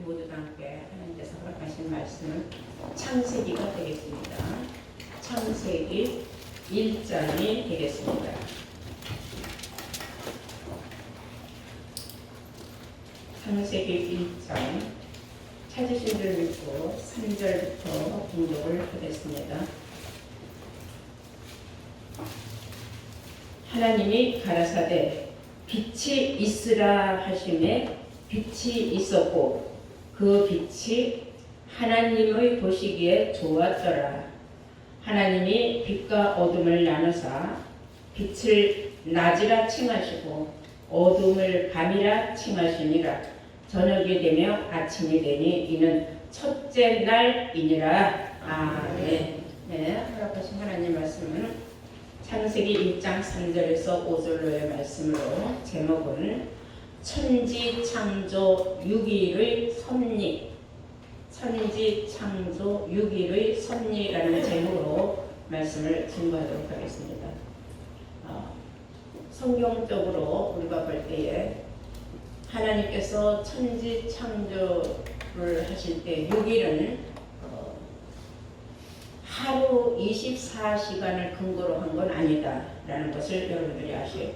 모두 다 함께 하나님께서 허락하신 말씀은 창세기가 되겠습니다. 창세기 1장이 되겠습니다. 창세기 1장 찾으신 줄 믿고 3절부터 공독을 하겠습니다. 하나님이 가라사대 빛이 있으라 하시매 빛이 있었고 그 빛이 하나님의 보시기에 좋았더라. 하나님이 빛과 어둠을 나누사 빛을 낮이라 칭하시고 어둠을 밤이라 칭하시니라. 저녁이 되며 아침이 되니 이는 첫째 날이니라. 아멘. 네, 허락하신 하나님 말씀은 창세기 1장 3절에서 5절로의 말씀으로 제목은 천지창조 6일의 섭리, 천지창조 6일의 섭리라는 제목으로 말씀을 증거하도록 하겠습니다. 성경적으로 우리가 볼 때에 하나님께서 천지창조를 하실 때 6일은 하루 24시간을 근거로 한 건 아니다라는 것을 여러분들이 아셔야 돼요.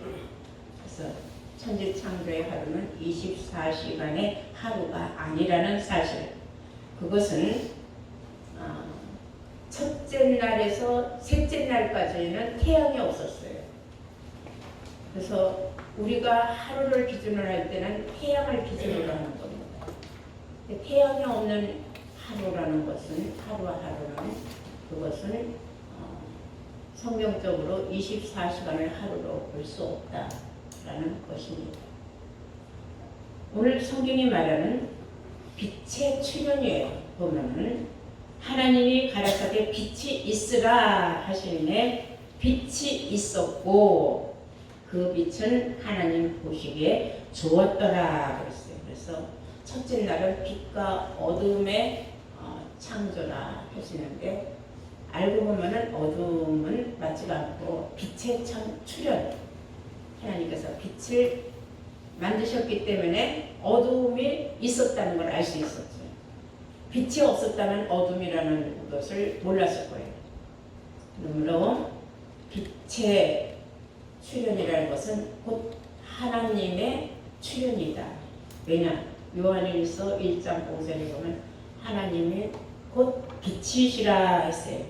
그래서 천지창조의 하루는 24시간의 하루가 아니라는 사실. 그것은 첫째 날에서 셋째 날까지는 태양이 없었어요. 그래서 우리가 하루를 기준으로 할 때는 태양을 기준으로 하는 겁니다. 태양이 없는 하루라는 것은 하루는 그것은 성경적으로 24시간을 하루로 볼 수 없다라는 것입니다. 오늘 성경이 말하는 빛의 출현이에요. 보면은 하나님이 가라사대 빛이 있으라 하시매 빛이 있었고 그 빛은 하나님 보시기에 좋았더라 그랬어요. 그래서 첫째 날은 빛과 어둠의 창조라 하시는데 알고 보면은 어둠은 맞지가 않고 빛의 출현, 하나님께서 빛을 만드셨기 때문에 어둠이 있었다는 걸 알 수 있었죠. 빛이 없었다면 어둠이라는 것을 몰랐을 거예요. 그러므로 빛의 출현이라는 것은 곧 하나님의 출현이다. 왜냐? 요한일서 1장 5절에 보면 하나님이 곧 빛이시라 했어요.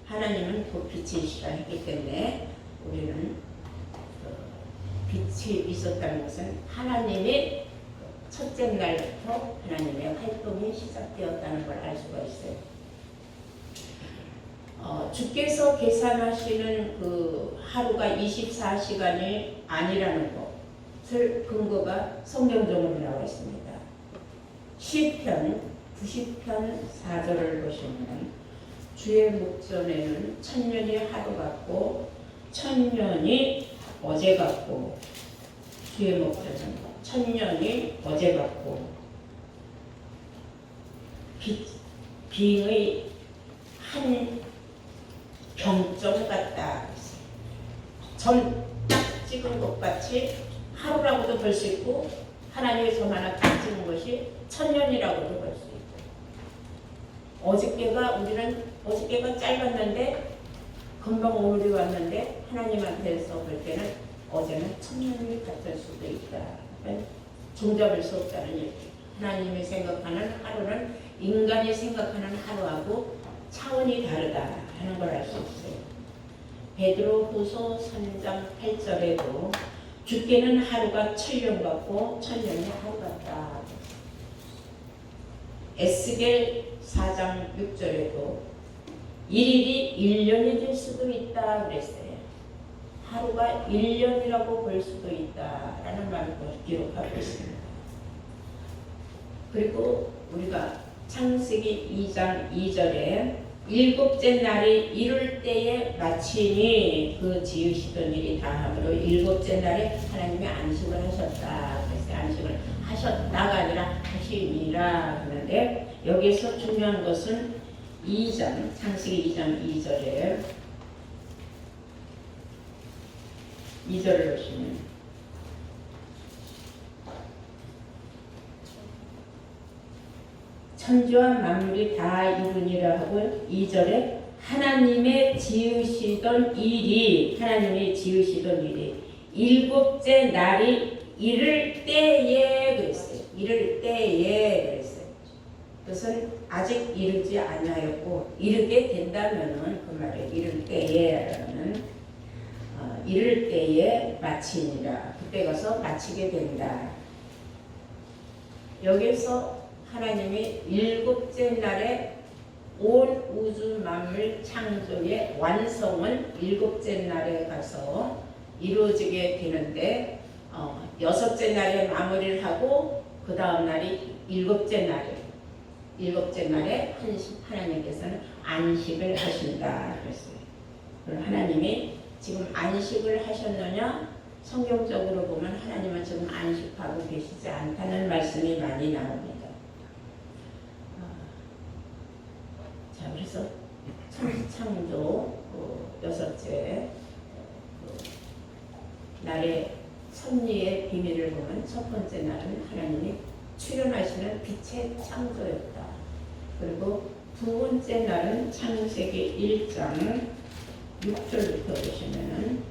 하나님은 곧 빛이시라 했기 때문에 우리는 빛이 있었다는 것은 하나님이 첫째 날부터 하나님의 활동이 시작되었다는 걸 알 수가 있어요. 주께서 계산하시는 그 하루가 24시간이 아니라는 것을 근거가 성경적으로 나와 있습니다. 시편 90편 4절을 보시면 주의 목전에는 천년이 하루 같고 천년이 어제 같고 주의 목전에는 천년이 어제 같고 빙의 한 병점 같다. 점 딱 찍은 것 같이 하루라고도 볼 수 있고 하나님의 점 하나 딱 찍은 것이 천년이라고도 볼 수 있고 어저께가 짧았는데 금방 오늘이 왔는데 하나님한테서 볼 때는 어제는 천년이 같을 수도 있다. 종잡을 수 없다는 얘기. 하나님이 생각하는 하루는 인간이 생각하는 하루하고 차원이 다르다 하는 걸 알 수 있어요. 베드로후서 3장 8절에도 주께는 하루가 천년 같고 천년이 하루 같다. 에스겔 4장 6절에도 일일이 1년이 될 수도 있다 그랬어요. 하루가 1년이라고 볼 수도 있다라는 말을 기록하고 있습니다. 그리고 우리가 창세기 2장 2절에 일곱째 날이 이룰 때에 마치니 그 지으시던 일이 다함으로 일곱째 날에 하나님이 안식을 하셨다. 그래서 안식을 하셨다가 아니라 하시니라 하는데 여기서 중요한 것은 2장 창세기 2장 2절을 보시면 천지와 만물이 다 이루니라 하고 2절에 하나님이 지으시던 일이 일곱째 날이 이를 때에 그랬어요. 이를 때에 그랬어요. 그것은 아직 이르지 아니하였고 이르게 된다면은 그 말에 이를 때에라는 이를 때에 마치니라. 그때 가서 마치게 된다. 여기서 하나님이 일곱째 날에 온 우주 만물 창조의 완성은 일곱째 날에 가서 이루어지게 되는데 여섯째 날에 마무리를 하고 그 다음 날이 일곱째 날에 하나님께서는 안식을 하신다 그랬어요. 그럼 하나님이 지금 안식을 하셨느냐? 성경적으로 보면 하나님은 지금 안식하고 계시지 않다는 말씀이 많이 나옵니다. 자, 그래서 창조 여섯째 날의 섭리의 비밀을 보면 첫 번째 날은 하나님이 출현하시는 빛의 창조였다. 그리고 두 번째 날은 창세기 1장 6절부터 보시면은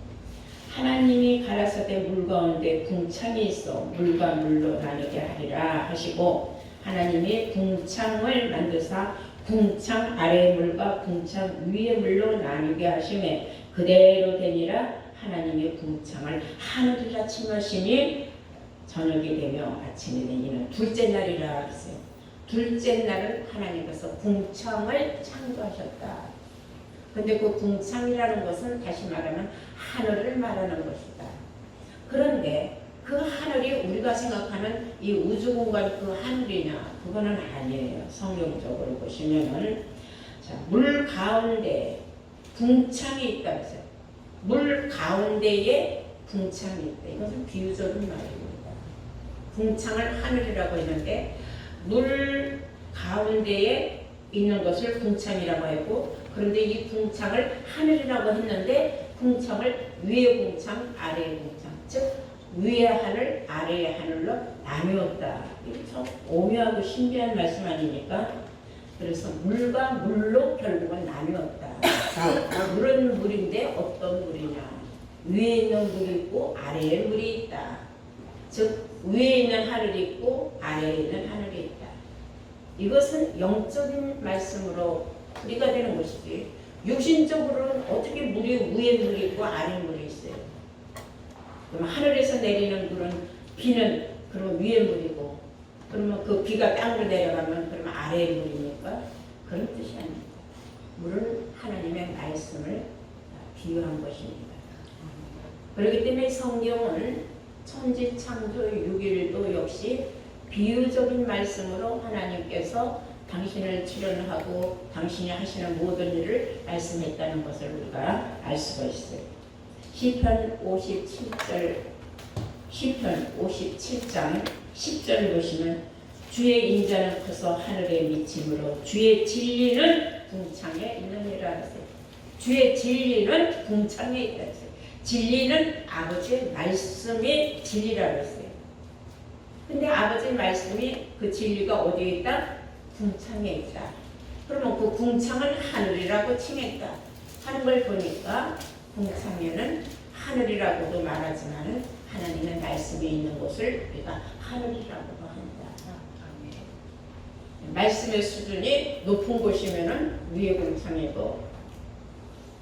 하나님이 가라사대 물 가운데 궁창이 있어 물과 물로 나누게 하리라 하시고 하나님이 궁창을 만드사 궁창 아래의 물과 궁창 위의 물로 나누게 하심에 그대로 되니라. 하나님의 궁창을 하늘이라 칭하시니 저녁이 되며 아침이 되니는 둘째 날이라 했어요. 둘째 날은 하나님께서 궁창을 창조하셨다. 근데 그 궁창이라는 것은 다시 말하면 하늘을 말하는 것이다. 그런데 그 하늘이 우리가 생각하는 이 우주 공간 그 하늘이냐? 그거는 아니에요. 성경적으로 보시면은 물 가운데 궁창이 있다 했어요. 물 가운데에 궁창이 있다. 이것은 비유적인 말입니다. 궁창을 하늘이라고 했는데 물 가운데에 있는 것을 궁창이라고 했고 그런데 이 궁창을 하늘이라고 했는데 궁창을 위의 궁창, 아래의 궁창, 즉 위의 하늘, 아래의 하늘로 나누었다. 이게 참 오묘하고 신비한 말씀 아닙니까? 그래서 물과 물로 결국은 나누었다. 물은 물인데 어떤 물이냐? 위에 있는 물이 있고 아래에 물이 있다. 즉 위에 있는 하늘이 있고 아래에 있는 하늘이 있다. 이것은 영적인 말씀으로 풀이가 되는 것이지 육신적으로는 어떻게 물이 위에 물이 있고 아래에 물이 있어요. 그럼 하늘에서 내리는 물은 비는 그럼 위에 물이고 그러면 그 비가 땅으로 내려가면 그러면 아래에 물입니까? 그런 뜻이 아닙니다. 물은 하나님의 말씀을 비유한 것입니다. 그렇기 때문에 성경은 천지 창조 6일도 역시 비유적인 말씀으로 하나님께서 당신을 출현하고 당신이 하시는 모든 일을 말씀했다는 것을 우리가 알 수가 있어요. 시편 57장 10절 보시면 주의 인자는 커서 하늘에 미침으로 주의 진리는 궁창에 있느니라 하세요. 주의 진리는 궁창에 있다 했어요. 진리는 아버지의 말씀이 진리라고 했어요. 근데 아버지의 말씀이 그 진리가 어디에 있다? 궁창에 있다. 그러면 그 궁창은 하늘이라고 칭했다 하는 걸 보니까 궁창에는 하늘이라고도 말하지만 하나님의 말씀이 있는 곳을 우리가 하늘이라고도 한다. 말씀의 수준이 높은 곳이면은 위에 궁창이고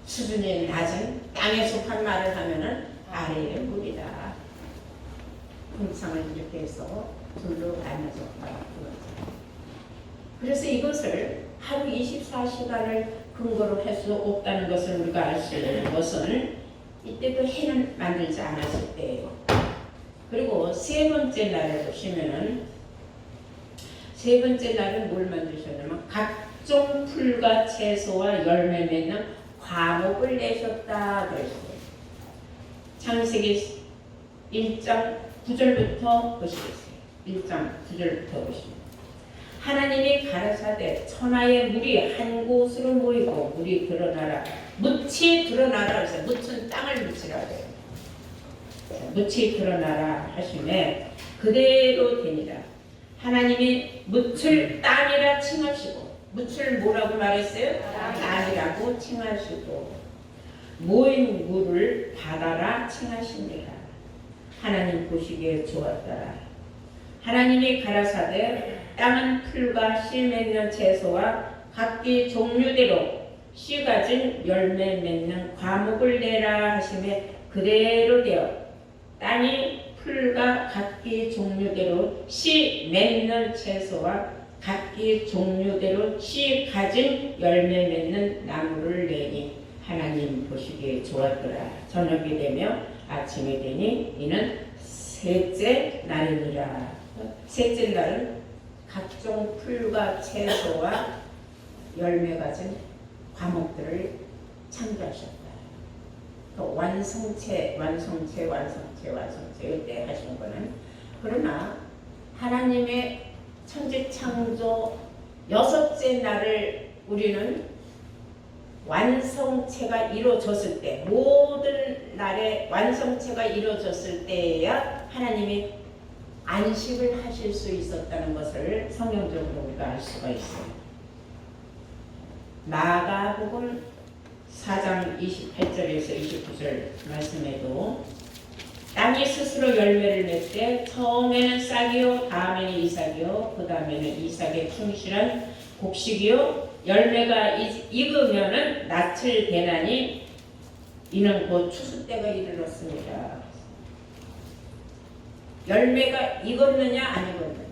수준이 낮은 땅에 속한 말을 하면은 아래의 물이다. 궁창을 이렇게 해서 둘로 나눠졌다. 그래서 이것을 하루 24시간을 근거로 할 수 없다는 것을 우리가 알 수 있는 것은 이때도 해는 만들지 않았을 때예요. 그리고 세 번째 날을 보시면은 세 번째 날은 뭘 만드셨냐면 각종 풀과 채소와 열매 맺는 과목을 내셨다 그랬어요. 창세기 1장 9절부터 보시겠어요. 1장 9절부터 보시면 하나님이 가라사대 천하의 물이 한 곳으로 모이고 물이 드러나라 묻이 드러나라 그래서 묻은 땅을 묻히라 그래요. 묻이 드러나라 하시매 그대로 되니라. 하나님이 묻을 땅이라 칭하시고, 묻을 뭐라고 말했어요? 땅이라고 칭하시고, 모인 물을 바다라 칭하시니라. 하나님 보시기에 좋았더라. 하나님이 가라사대 땅은 풀과 씨 맺는 채소와 각기 종류대로 씨 가진 열매 맺는 과목을 내라 하시매 그대로 되어 땅이 풀과 각기 종류대로 씨 맺는 채소와 각기 종류대로 씨 가진 열매 맺는 나무를 내니 하나님 보시기에 좋았더라. 저녁이 되며 아침이 되니 이는 셋째 날이니라. 셋째 날은 각종 풀과 채소와 열매 가진 과목들을 창조하셨다. 완성체 이때 하신 거는. 그러나 하나님의 천지창조 여섯째 날을 우리는 완성체가 이루어졌을 때, 모든 날에 완성체가 이루어졌을 때에야 하나님이 안식을 하실 수 있었다는 것을 성경적으로 우리가 알 수가 있어요. 마가복음 4장 28절에서 29절 말씀에도 땅이 스스로 열매를 맺되 처음에는 싹이요 다음에는 이삭이요 그 다음에는 이삭의 충실한 곡식이요 열매가 익으면은 낯을 대나니 이는 곧 추수 때가 이르렀습니다. 열매가 익었느냐 안 익었느냐.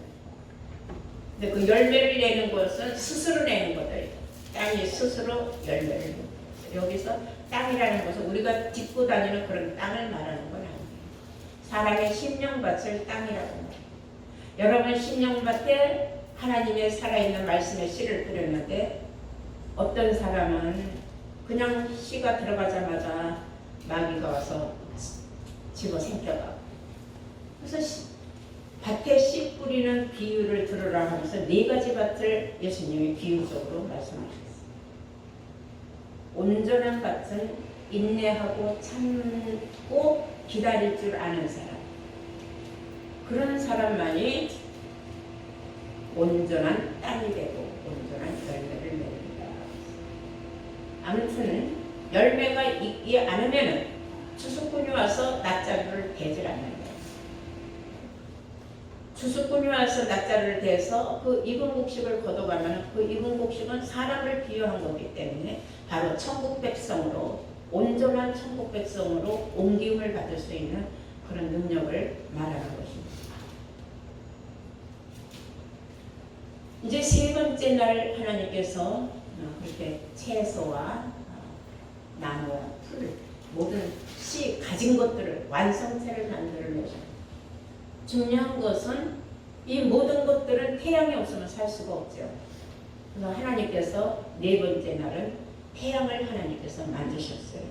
근데 그 열매를 내는 것은 스스로 내는 거다. 땅이 스스로 열매를 내는 것. 여기서 땅이라는 것은 우리가 딛고 다니는 그런 땅을 말하는 건 아니에요. 사람의 심령밭을 땅이라고 말해요. 여러분 심령밭에 하나님의 살아있는 말씀의 씨를 뿌렸는데 어떤 사람은 그냥 씨가 들어가자마자 마귀가 와서 집어 삼켜가. 그래서 밭에 씨 뿌리는 비유를 들으라 하면서 4가지 밭을 예수님이 비유적으로 말씀하셨어요. 온전한 밭은 인내하고 참고 기다릴 줄 아는 사람. 그런 사람만이 온전한 땅이 되고 온전한 열매를 맺는다. 아무튼 열매가 익지 않으면 추수꾼이 와서 낫자루를 대질 않는다. 추수꾼이 와서 낫자루를 대서 그 익은 곡식을 걷어가면 그 익은 곡식은 사람을 비유한 거기 때문에 바로 천국 백성으로, 온전한 천국 백성으로 옮김을 받을 수 있는 그런 능력을 말하는 것입니다. 이제 3번째 날 하나님께서 그렇게 채소와 나무와 풀, 모든 씨 가진 것들을 완성체를 만들어내셨습니다. 중요한 것은 이 모든 것들은 태양이 없으면 살 수가 없죠. 그래서 하나님께서 4번째 날은 태양을 하나님께서 만드셨어요.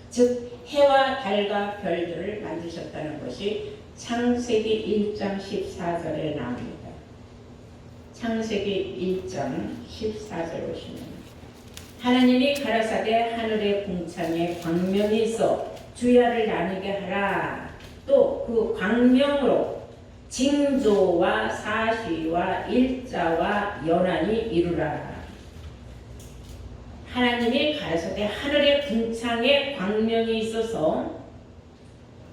즉 해와 달과 별들을 만드셨다는 것이 창세기 1장 14절에 나옵니다. 창세기 1장 14절 보시면 하나님이 가라사대 하늘의 궁창에 광명이 있어 주야를 나누게 하라. 또 그 광명으로 징조와 사시와 일자와 연한이 이루라. 하나님이 가라사대 하늘의 궁창에 광명이 있어서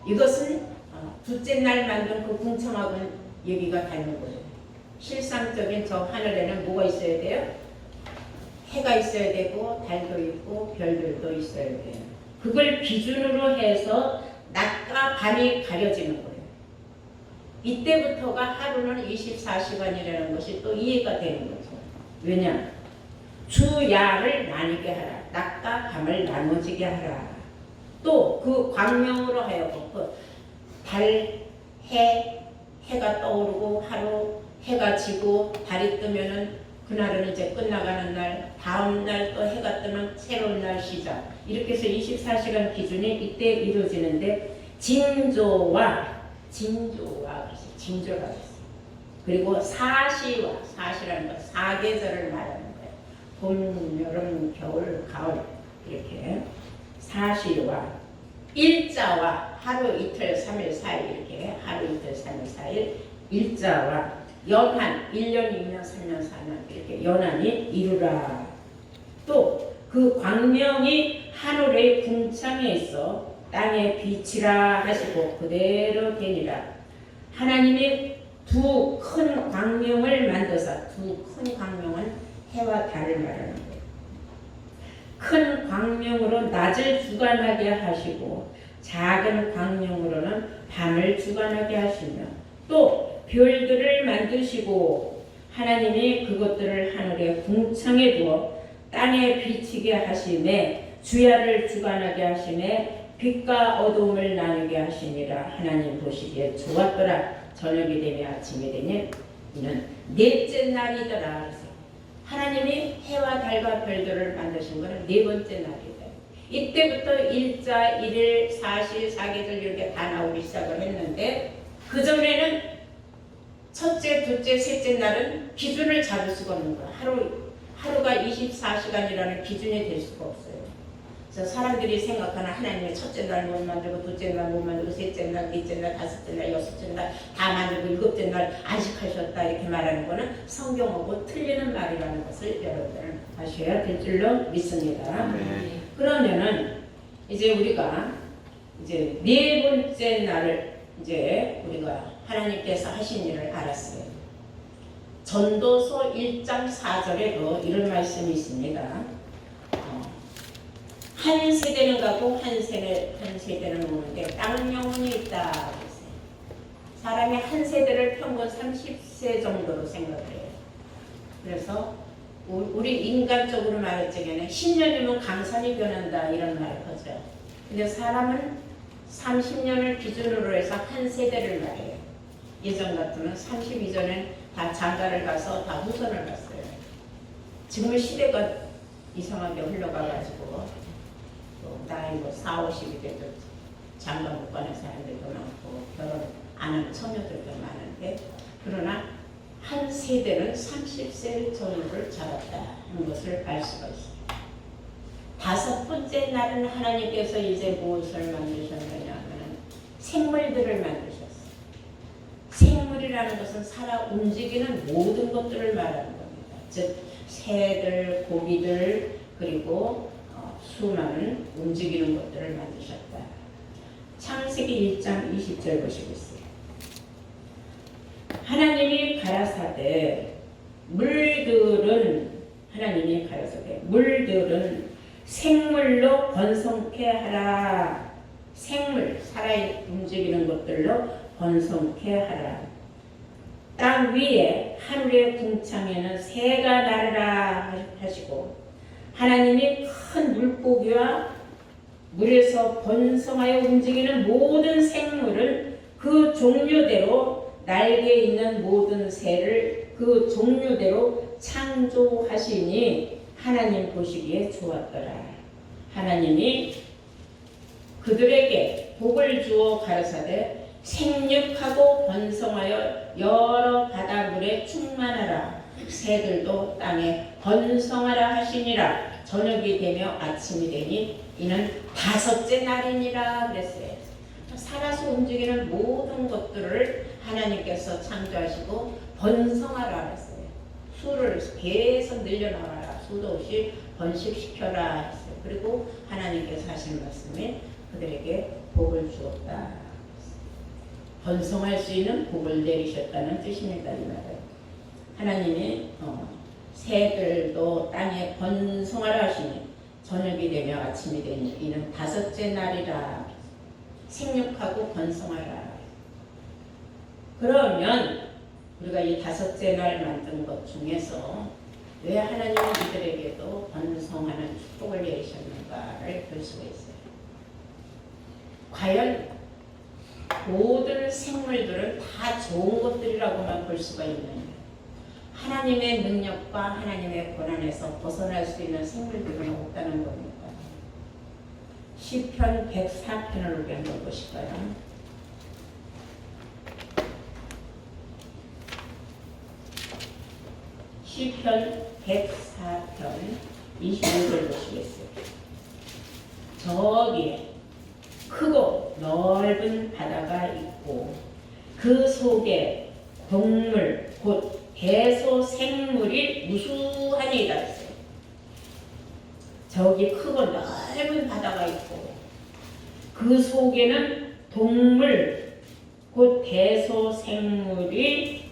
이것은 둘째 날 만든 그 궁창하고는 얘기가 다른 거예요. 실상적인 저 하늘에는 뭐가 있어야 돼요? 해가 있어야 되고 달도 있고 별들도 있어야 돼요. 그걸 기준으로 해서 낮과 밤이 가려지는 거예요. 이때부터가 하루는 24시간이라는 것이 또 이해가 되는 거죠. 왜냐? 주야를 나뉘게 하라. 낮과 밤을 나눠지게 하라. 또 그 광명으로 하여금 그 달, 해가 떠오르고 하루 해가 지고 달이 뜨면은 그날은 이제 끝나가는 날, 다음 날 또 해가 뜨면 새로운 날 시작. 이렇게 해서 24시간 기준이 이때 이루어지는데 징조라고 했어요. 그리고 사시라는 건 사계절을 말하는 거예요. 봄, 여름, 겨울, 가을 이렇게 사시와 일자와 하루, 이틀, 3일, 4일 이렇게 하루, 이틀, 3일, 4일 일자와 연한 1년, 2년, 3년, 4년 이렇게 연한이 이루라. 또 그 광명이 하늘의 궁창에 있어 땅에 빛이라 하시고 그대로 되니라. 하나님이 두 큰 광명을 만드사, 두 큰 광명은 해와 달을 말하는 거예요. 큰 광명으로 낮을 주관하게 하시고 작은 광명으로는 밤을 주관하게 하시며 또 별들을 만드시고 하나님이 그것들을 하늘의 궁창에 두어 땅에 비치게 하시매 주야를 주관하게 하시매 빛과 어두움을 나누게 하시니라. 하나님 보시기에 좋았더라. 저녁이 되며 아침이 되니 이는 넷째 날이더라. 그래서 하나님이 해와 달과 별들을 만드신 것은 네 번째 날이다. 이때부터 일자, 일일, 사시, 사계절 이렇게 다 나오기 시작을 했는데 그 전에는 첫째, 둘째, 셋째 날은 기준을 잡을 수가 없는 거야. 하루가 24시간이라는 기준이 될 수가 없어요. 그래서 사람들이 생각하는 하나님의 첫째 날 못 만들고 둘째 날 못 만들고 셋째 날, 넷째 날, 다섯째 날, 여섯째 날 다 만들고 일곱째 날 안식하셨다 이렇게 말하는 거는 성경하고 틀리는 말이라는 것을 여러분들은 아셔야 될 줄로 믿습니다. 그러면은 이제 우리가 이제 네 번째 날을 이제 우리가 하나님께서 하신 일을 알았어요. 전도서 1장 4절에 이런 말씀이 있습니다. 한 세대는 가고 한 세대는 오는데 땅은 영원히 있다. 사람이 한 세대를 평균 30세 정도로 생각을 해요. 그래서 우리 인간적으로 말할 적에는 10년이면 강산이 변한다 이런 말을 하죠. 근데 사람은 30년을 기준으로 해서 한 세대를 말해요. 예전 같으면 30 이전엔 다 장가를 가서 다 후손을 갔어요. 지금은 시대가 이상하게 흘러가가지고 나이 4, 50이 돼도 장가 못 가는 사람들도 많고 결혼 안 하는 처녀들도 많은데 그러나 한 세대는 30세 전후를 잡았다 하는 것을 알 수가 있습니다. 다섯 번째 날은 하나님께서 이제 무엇을 만드셨느냐 하면 생물들을 만드셨어요. 생물이라는 것은 살아 움직이는 모든 것들을 말하는 겁니다. 즉 새들, 고기들 그리고 수많은 움직이는 것들을 만드셨다. 창세기 1장 20절 보시겠어요. 하나님이 가라사대 물들은 하나님이 가라사대 물들은 생물로 번성케 하라. 생물, 살아 움직이는 것들로 번성케 하라. 땅 위에 하늘의 궁창에는 새가 날으라 하시고 하나님이 큰 물고기와 물에서 번성하여 움직이는 모든 생물은 그 종류대로 날개 있는 모든 새를 그 종류대로 창조하시니 하나님 보시기에 좋았더라. 하나님이 그들에게 복을 주어 가르사되 생육하고 번성하여 여러 바다물에 충만하라. 새들도 땅에 번성하라 하시니라. 저녁이 되며 아침이 되니 이는 다섯째 날이니라 그랬어요. 살아서 움직이는 모든 것들을 하나님께서 창조하시고 번성하라 그랬어요. 수를 계속 늘려나가라. 수도 없이 번식시켜라 했어요. 그리고 하나님께서 하신 말씀에 그들에게 복을 주었다. 번성할 수 있는 복을 내리셨다는 뜻입니다. 이 말은 하나님이 새들도 땅에 번성하라 하시니 저녁이 되며 아침이 되니 이는 다섯째 날이라. 생육하고 번성하라. 그러면 우리가 이 다섯째 날 만든 것 중에서 왜 하나님은 이들에게도 번성하는 축복을 내리셨는가를 볼 수가 있어요. 과연 모든 생물들은 다 좋은 것들이라고만 볼 수가 있느냐? 하나님의 능력과 하나님의 권한에서 벗어날 수 있는 생물들은 없다는 겁니다. 시편 104편을 우리 한번 보실까요? 시편 104편 25절 보시겠어요? 저기에 크고 넓은 바다가 있고 그 속에 동물, 곧 대소생물이 무수하니이다 했어요. 저기 크고 넓은 바다가 있고 그 속에는 동물 곧 대소생물이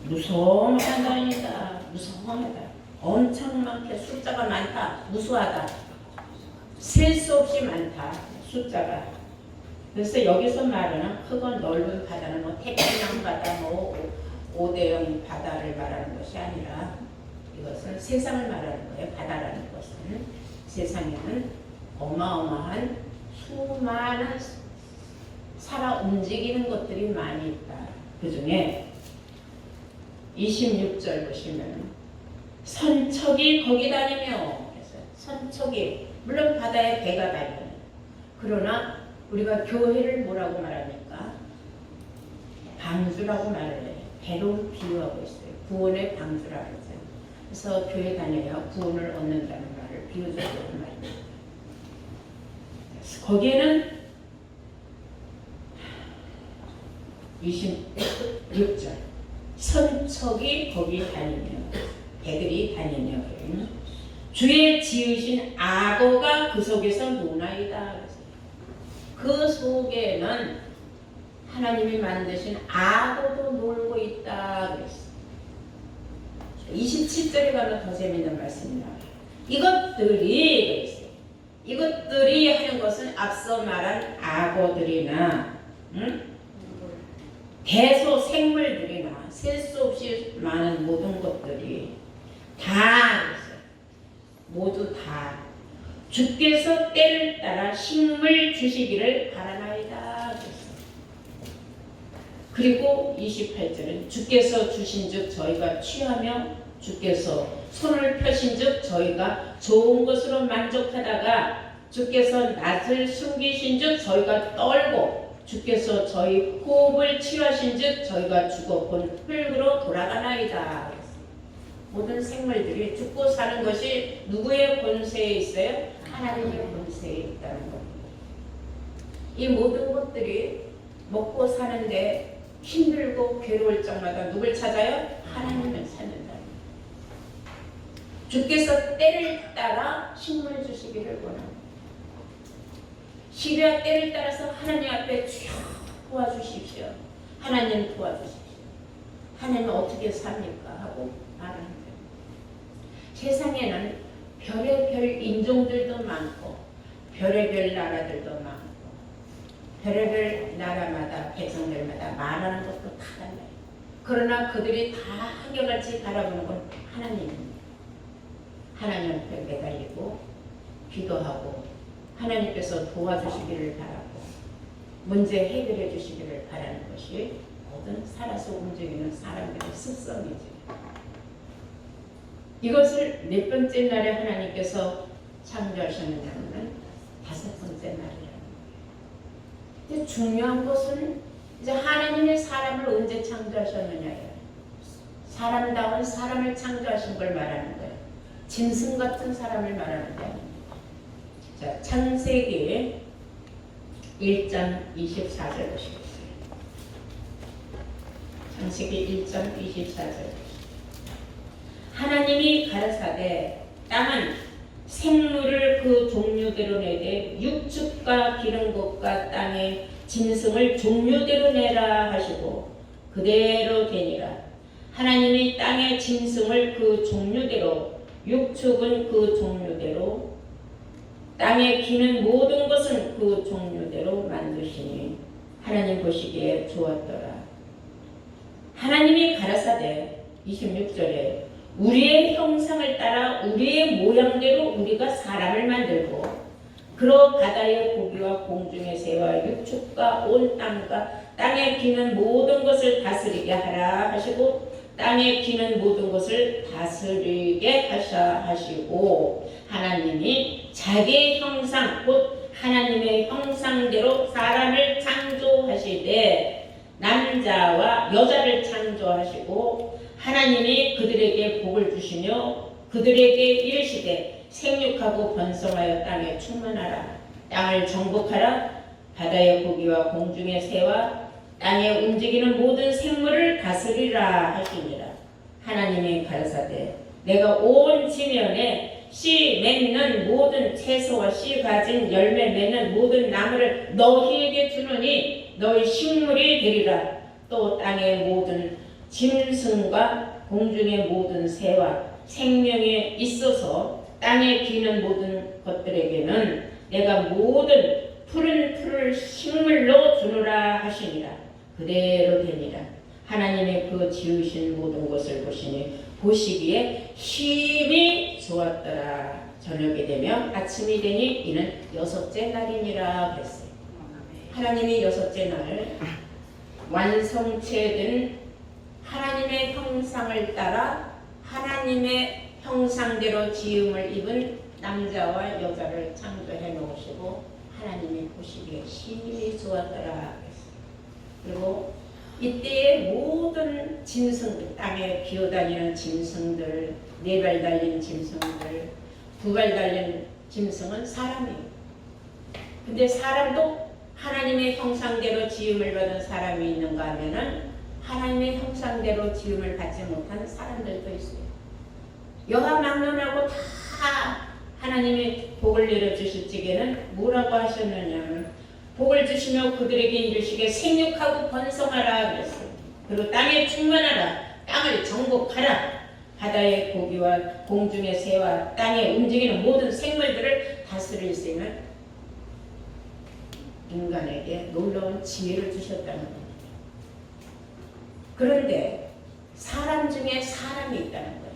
무성하다니다. 무성하다. 엄청 많게 숫자가 많다. 무수하다. 셀 수 없이 많다. 숫자가. 그래서 여기서 말하는 크고 넓은 바다는 뭐 태평양 바다, 뭐 오대영 바다를 말하는 것이 아니라 이것은 세상을 말하는 거예요. 바다라는 것은 세상에는 어마어마한 수많은 살아 움직이는 것들이 많이 있다. 그 중에 26절 보시면 선척이 거기 다니며, 선척이 물론 바다에 배가 다녀요. 그러나 우리가 교회를 뭐라고 말합니까? 방주라고 말을 해요. 배로 비유하고 있어요. 구원의 방주라고 하죠. 그래서 교회 다녀야 구원을 얻는다는 말을 비유적으로 말합니다. 거기에는 26절 선척이 거기 다니며, 배들이 다니며 주의 지으신 악어가 그 속에서 노나이다. 그 속에는 하나님이 만드신 악어도 놀고 있다 그랬어요. 27절에 가면 더 재미있는 말씀이 나와요. 이것들이 그랬어요. 이것들이 하는 것은 앞서 말한 악어들이나 대소생물들이나 셀 수 없이 많은 모든 것들이 다 그랬어요. 모두 다 주께서 때를 따라 식물 주시기를 바라나이다. 그리고 28절은 주께서 주신즉 저희가 취하며 주께서 손을 펴신즉 저희가 좋은 것으로 만족하다가 주께서 낯을 숨기신즉 저희가 떨고 주께서 저희 호흡을 치유하신즉 저희가 죽어 본 흙으로 돌아가나이다. 모든 생물들이 죽고 사는 것이 누구의 권세에 있어요? 하나님의 권세에 있다는 겁니다. 이 모든 것들이 먹고 사는데 힘들고 괴로울 적마다 누굴 찾아요? 하나님을 찾는다. 주께서 때를 따라 식물 주시기를 원합니다. 시리아 때를 따라서 하나님 앞에 주여 도와주십시오. 하나님 도와주십시오. 하나님은 어떻게 삽니까? 하고 말하는 거예요. 세상에는 별의별 인종들도 많고 별의별 나라들도 많고 별의별 나라마다 백성들마다 말하는 것도 다 달라요. 그러나 그들이 다 한결같이 바라보는 건 하나님입니다. 하나님 앞에 매달리고 기도하고 하나님께서 도와주시기를 바라고 문제 해결해 주시기를 바라는 것이 모든 살아서 움직이는 사람들의 습성이지. 이것을 몇 번째 날에 하나님께서 창조하셨느냐면 5번째 날이라는 거예요. 중요한 것은 이제 하나님의 사람을 언제 창조하셨느냐예요. 사람다운 사람을 창조하신 걸 말하는 거예요. 짐승 같은 사람을 말하는 게 아닙니다. 자, 창세기 1장 24절 보시겠어요. 창세기 1장 24절. 하나님이 가라사대 땅은 생물을 그 종류대로 내되 육축과 기른 것과 땅의 짐승을 종류대로 내라 하시고 그대로 되니라. 하나님이 땅의 짐승을 그 종류대로 육축은 그 종류대로 땅에 기는 모든 것은 그 종류대로 만드시니 하나님 보시기에 좋았더라. 하나님이 가라사대 26절에 우리의 형상을 따라 우리의 모양대로 우리가 사람을 만들고 그러 바다의 고기와 공중의 새와 육축과 온 땅과 땅에 기는 모든 것을 다스리게 하라 하시고 땅에 기는 모든 것을 다스리게 하사 하시고 하나님이 자기의 형상 곧 하나님의 형상대로 사람을 창조하시되 남자와 여자를 창조하시고 하나님이 그들에게 복을 주시며 그들에게 이르시되 생육하고 번성하여 땅에 충만하라. 땅을 정복하라. 바다의 고기와 공중의 새와 땅에 움직이는 모든 생물을 다스리라 하시니라. 하나님이 가라사대 내가 온 지면에 씨 맺는 모든 채소와 씨 가진 열매 맺는 모든 나무를 너희에게 주노니 너희 식물이 되리라. 또 땅의 모든 짐승과 공중의 모든 새와 생명에 있어서 땅에 기는 모든 것들에게는 내가 모든 푸른 풀을 식물로 주노라 하시니라. 그대로 되니라. 하나님의 그 지으신 모든 것을 보시기에 힘이 좋았더라. 저녁이 되면 아침이 되니 이는 여섯째 날이니라 그랬어요. 하나님이 여섯째 날 완성체된 하나님의 형상을 따라 하나님의 형상대로 지음을 입은 남자와 여자를 창조해 놓으시고 하나님이 보시기에 심히 좋았더라. 그리고 이때의 모든 짐승들, 땅에 기어다니는 짐승들, 네 발 달린 짐승들, 두 발 달린 짐승은 사람이에요. 근데 사람도 하나님의 형상대로 지음을 받은 사람이 있는가 하면은 하나님의 형상대로 지음을 받지 못한 사람들도 있어요. 여하망론하고 다 하나님이 복을 내려주실 적에는 뭐라고 하셨느냐면 복을 주시며 그들에게 이르시게 생육하고 번성하라 그랬어요. 그리고 땅에 충만하라. 땅을 정복하라. 바다의 고기와 공중의 새와 땅에 움직이는 모든 생물들을 다스릴 수 있는 인간에게 놀라운 지혜를 주셨다는 겁니다. 그런데 사람 중에 사람이 있다는 거예요.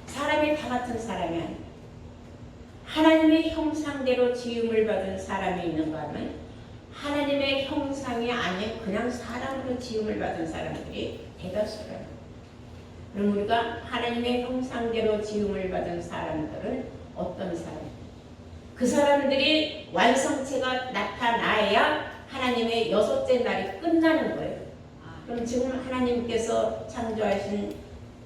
사람이 다 같은 사람이 아니에요. 하나님의 형상대로 지음을 받은 사람이 있는가 하면 하나님의 형상이 아닌 그냥 사람으로 지음을 받은 사람들이 대다수라는 거예요. 그럼 우리가 하나님의 형상대로 지음을 받은 사람들은 어떤 사람? 그 사람들이 완성체가 나타나야 하나님의 여섯째 날이 끝나는 거예요. 그럼 지금 하나님께서 창조하신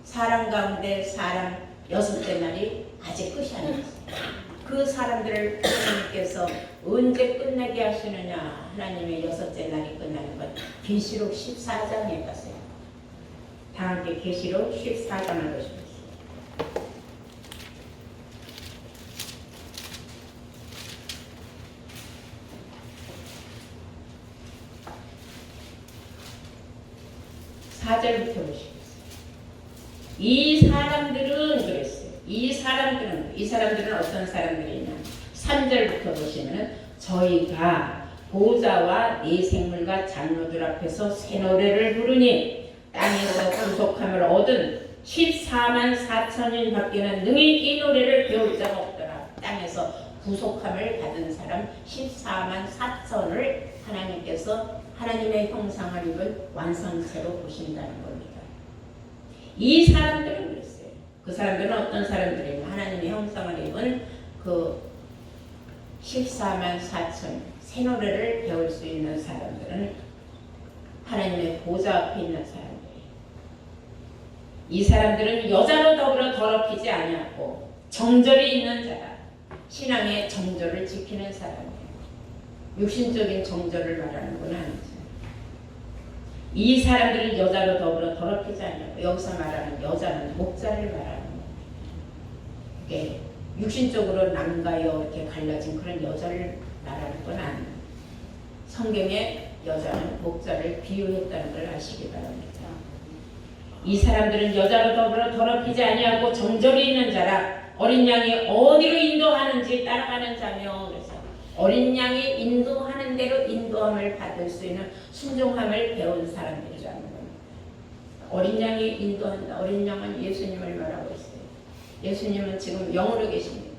사람 가운데 사람 여섯째 날이 아직 끝이 아니었어요. 그 사람들을 하나님께서 언제 끝나게 하시느냐. 하나님의 여섯째 날이 끝나는 것 계시록 14장에 가세요. 다 함께 계시록 14장을 보시겠습니다. (4절부터) 보시겠습니다. 이 사람들은 그랬어요. 이 사람들은 어떤 사람들이냐. 3절부터 보시면은 저희가 보좌와 네 생물과 장로들 앞에서 새 노래를 부르니 땅에서 구속함을 얻은 14만 4천인 밖에는 능히 이 노래를 배울 자가 없더라. 땅에서 구속함을 받은 사람 14만 4천을 하나님께서 하나님의 형상을 입은 완성체로 보신다는 겁니다. 이 사람들은 그랬어요. 그 사람들은 어떤 사람들이냐. 하나님의 형상을 입은 그 14만 4천 새 노래를 배울 수 있는 사람들은 하나님의 보좌 앞에 있는 사람들이에요. 이 사람들은 여자로 더불어 더럽히지 아니하고 정절이 있는 자라. 신앙의 정절을 지키는 사람이에요. 육신적인 정절을 말하는 건 아니죠. 이 사람들은 여자로 더불어 더럽히지 않냐고. 여기서 말하는 여자는 목자를 말하는 거예요. 이게 육신적으로 남과 여 이렇게 갈라진 그런 여자를 말하는 건 아니에요. 성경에 여자는 목자를 비유했다는 걸 아시기 바랍니다. 이 사람들은 여자로 더불어 더럽히지 아니하고 정절이 있는 자라. 어린 양이 어디로 인도하는지 따라가는 자며. 그래서 어린 양이 인도하는 대로 인도함을 받을 수 있는 순종함을 배운 사람들이라는 겁니다. 어린 양이 인도한다. 어린 양은 예수님을 말하고 있어요. 예수님은 지금 영으로 계십니다.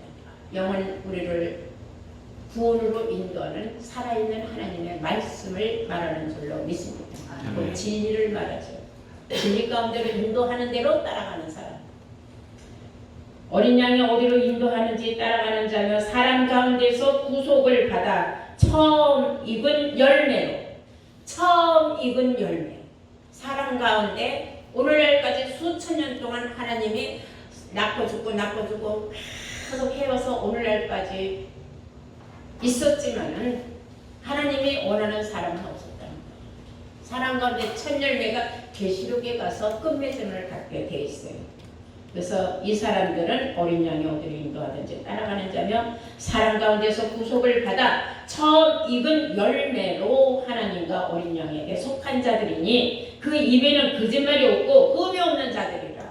영은 우리를 구원으로 인도하는 살아있는 하나님의 말씀을 말하는 줄로 믿습니다. 그 진리를 말하죠. 진리 가운데로 인도하는 대로 따라가는 사람. 어린 양이 어디로 인도하는지 따라가는 자며 사람 가운데서 구속을 받아 처음 익은 열매로 사람 가운데 오늘날까지 수천 년 동안 하나님이 낳고 죽고 계속 해와서 오늘날까지 있었지만은 하나님이 원하는 사람은 없었다. 사람 가운데 첫 열매가 계시록에 가서 끝맺음을 갖게 돼 있어요. 그래서 이 사람들은 어린 양이 어디로 인도하든지 따라가는 자며 사람 가운데서 구속을 받아 처음 익은 열매로 하나님과 어린 양에게 속한 자들이니 그 입에는 거짓말이 없고 흠이 없는 자들이라.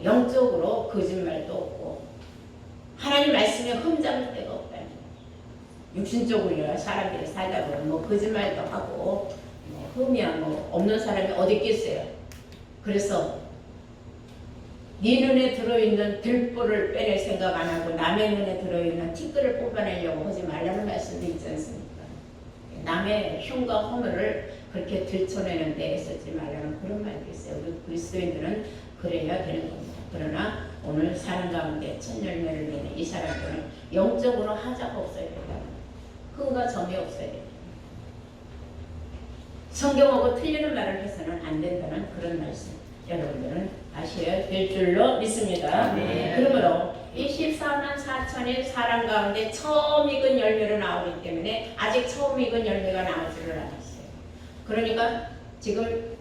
영적으로 거짓말도 없고 하나님 말씀에 흠잡을 데가 없다니. 육신적으로 사람들이 살다 보면 뭐 거짓말도 하고 뭐 흠이야 뭐 없는 사람이 어디 있겠어요. 그래서 네 눈에 들어있는 들보를 빼낼 생각 안 하고 남의 눈에 들어있는 티끌을 뽑아내려고 하지 말라는 말씀도 있지 않습니까? 남의 흉과 허물을 그렇게 들춰내는 데에 쓰지 말라는 그런 말도 있어요. 우리 그리스도인들은 그래야 되는 겁니다. 그러나 오늘 사람 가운데 첫 열매를 내는 이 사람들은 영적으로 하자가 없어야 된다. 흠과 점이 없어야 된다. 성경하고 틀리는 말을 해서는 안 된다는 그런 말씀. 여러분들은 아셔야 될 줄로 믿습니다. 네. 그러므로 24만 4천의 사람 가운데 처음 익은 열매로 나오기 때문에 아직 처음 익은 열매가 나오지를 않았어요. 그러니까 지금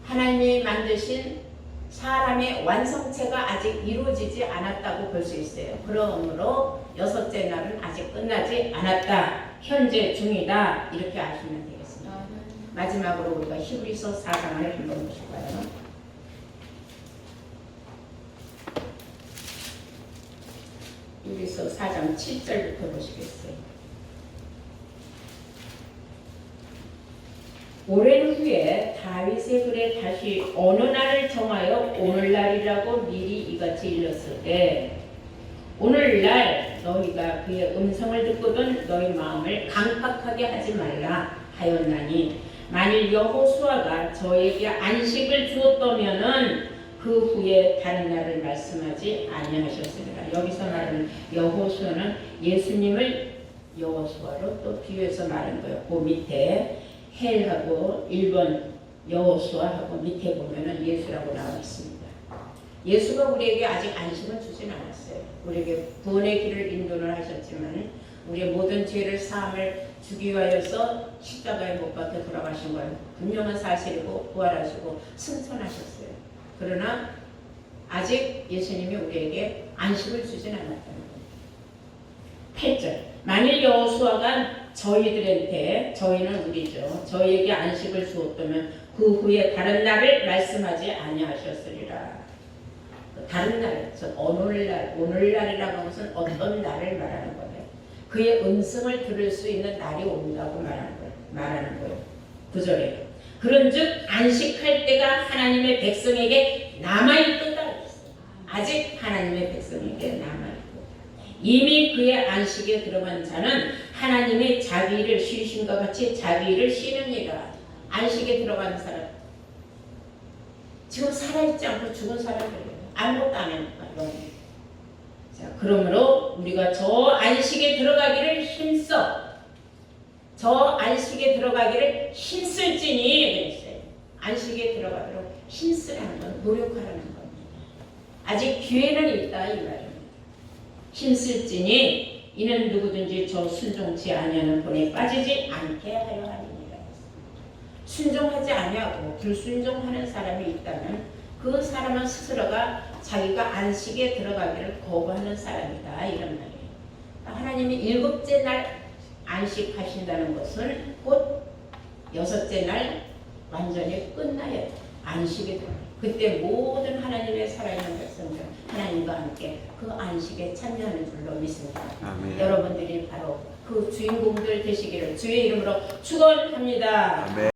하나님이 만드신 사람의 완성체가 아직 이루어지지 않았다고 볼 수 있어요. 그러므로 여섯째 날은 아직 끝나지 않았다. 현재 중이다. 이렇게 아시면 되겠습니다. 마지막으로 우리가 히브리서 4장을 한번 보실까요? 히브리서 4장 7절부터 보시겠어요. 오랜 후에 다윗의 글에 다시 어느 날을 정하여 오늘날이라고 미리 이같이 일렀으되 오늘날 너희가 그의 음성을 듣거든 너희 마음을 강팍하게 하지 말라 하였나니 만일 여호수아가 저에게 안식을 주었다면은 그 후에 다른 날을 말씀하지 아니하셨으리라. 여기서 말하는 여호수아는 예수님을 여호수아로 또 비유해서 말한 거예요. 그 밑에 헬하고 1번 여호수아하고 밑에 보면은 예수라고 나와 있습니다. 예수가 우리에게 아직 안식을 주진 않았어요. 우리에게 구원의 길을 인도를 하셨지만 우리의 모든 죄를 사함을 주기 위하여서 십자가에 못 박혀 돌아가신 거예요. 분명한 사실이고 부활하시고 승천하셨어요. 그러나 아직 예수님이 우리에게 안식을 주진 않았다는 거예요. 8절 만일 여호수아가 저희들한테 저희는 우리죠. 저희에게 안식을 주었다면 그 후에 다른 날을 말씀하지 아니하셨으리라. 다른 날, 오늘날, 오늘날이라는 것은 어떤 날을 말하는 거예요. 그의 음성을 들을 수 있는 날이 온다고 말하는 거예요. 9절에 그런즉 안식할 때가 하나님의 백성에게 남아있도다. 아직 하나님의 백성에게 남아있고 이미 그의 안식에 들어간 자는 하나님의 자기를 쉬심과 같이 자기를 쉬느니라. 안식에 들어가는 사람 지금 살아있지 않고 죽은 사람들이에요. 아무것도 안 하니까. 자, 그러므로 우리가 저 안식에 들어가기를 힘써 저 안식에 들어가기를 힘쓸지니 그랬어요. 안식에 들어가도록 힘쓰라는 건 노력하라는 겁니다. 아직 기회는 있다 이 말입니다. 힘쓸지니 이는 누구든지 저 순종치 아니하는 본에 빠지지 않게 하려 함이니라. 순종하지 아니하고 불순종하는 사람이 있다면 그 사람은 스스로가 자기가 안식에 들어가기를 거부하는 사람이다 이런 말이에요. 하나님이 7째 날 안식하신다는 것은 곧 6째 날 완전히 끝나야 안식에 들어가요. 그때 모든 하나님의 살아있는 백성들 하나님과 함께 그 안식에 참여하는 줄로 믿습니다. 아멘. 여러분들이 바로 그 주인공들 되시기를 주의 이름으로 축원합니다. 아멘.